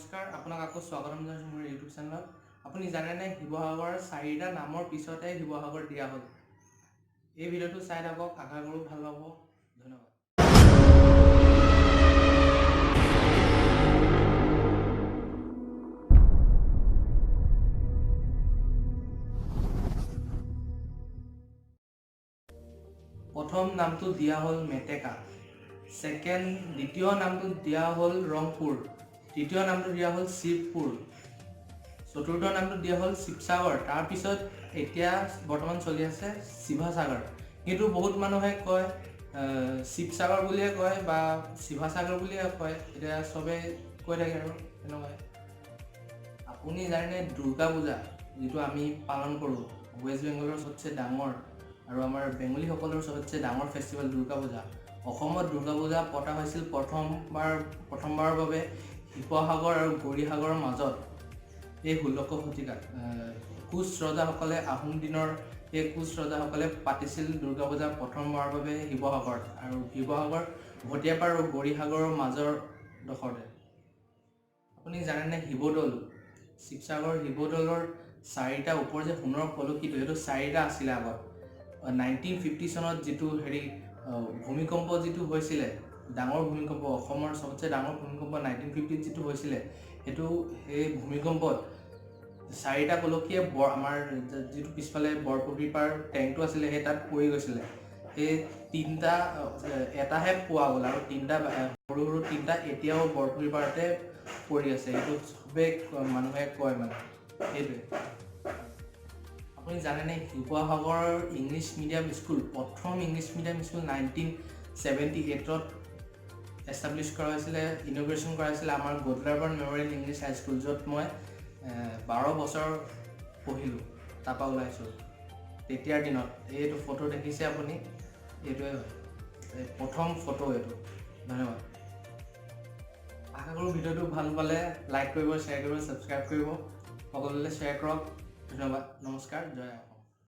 নমস্কাৰ, আপোনাক আকৌ স্বাগতম জনাইছোঁ মোৰ ইউটিউব চেনেলত। আপুনি জানেনে শিৱসাগৰ 4টা নামৰ পিছতে শিৱসাগৰ দিয়া হ'ল। এই ভিডিঅ'টো চাই থাকক, আশা কৰোঁ ভাল পাব। ধন্যবাদ। প্ৰথম নামটো দিয়া হ'ল মেটেকা, দ্বিতীয় নামটো দিয়া হ'ল ৰংপুৰ, তৃতীয় নামটো দিয়া হ'ল শিৱপুৰ, চতুৰ্থ নামটো দিয়া হ'ল শিৱসাগৰ। তাৰপিছত এতিয়া বৰ্তমান চলি আছে sivasagar। কিন্তু বহুত মানুহে কয় শিৱসাগৰ বুলিয়ে কয় বা sivasagar বুলিয়ে কয়, এতিয়া চবে কৈ থাকে আৰু তেনেকুৱাই। আপুনি জানেনে দুৰ্গা পূজা যিটো আমি পালন কৰোঁ, ৱেষ্ট বেংগলৰ সবচে ডাঙৰ আৰু আমাৰ বেংগলীসকলৰ সবচে ডাঙৰ ফেষ্টিভেল দুৰ্গা পূজা। অসমত দুৰ্গা পূজা পতা হৈছিল প্ৰথমবাৰৰ বাবে শিৱসাগৰ আৰু গৌৰীসাগৰৰ মাজত এই 16শ শতিকাত। কোচ ৰজাসকলে আহোম দিনৰ এই কোচ ৰজাসকলে পাতিছিল দুৰ্গা পূজা প্ৰথমবাৰৰ বাবে শিৱসাগৰত, আৰু শিৱসাগৰ ভটিয়াপাৰ আৰু গৌৰীসাগৰৰ মাজৰ ডখৰতে। আপুনি জানেনে শিৱদৌল, শিৱসাগৰ শিৱদৌলৰ 4টা ওপৰ যে সোণৰ কলসীটো, সেইটো 4টা আছিলে আগত। 1950 চনত যিটো ভূমিকম্প যিটো হৈছিলে, ডাঙৰ ভূমিকম্প, অসমৰ সবচে ডাঙৰ ভূমিকম্প 1950 যিটো হৈছিলে, সেই ভূমিকম্পত 4টা কলসীয়ে আমাৰ যিটো পিছফালে বৰপুখুৰী পাৰ টেংকটো আছিলে সেই তাত পৰি গৈছিলে। সেই এটাহে পোৱা গ'ল আৰু সৰু সৰু 3টা এতিয়াও বৰপুখুৰী পাৰতে পৰি আছে। সেইটো চবেই মানুহে কয় মানে সেইটোৱে। আপুনি জানেনে শিৱসাগৰ ইংলিছ মিডিয়াম স্কুল, প্ৰথম ইংলিছ মিডিয়াম স্কুল 1978ত এষ্টাব্লিছ কৰা হৈছিলে, ইনগ্ৰেশ্যন কৰা হৈছিলে আমাৰ গদলাৰবাৰ্ণ মেমৰিয়েল ইংলিছ হাইস্কুল, য'ত মই 12 বছৰ পঢ়িলোঁ, তাৰপৰা ওলাইছোঁ তেতিয়াৰ দিনত। এইটো ফটো দেখিছে আপুনি, এইটোৱে হয় প্ৰথম ফটো এইটো। ধন্যবাদ। আশা কৰোঁ ভিডিঅ'টো ভাল পালে লাইক কৰিব, শ্বেয়াৰ কৰিব, ছাবস্ক্ৰাইব কৰিব, সকলোলৈ শ্বেয়াৰ কৰক। ধন্যবাদ, নমস্কাৰ, জয় অসম।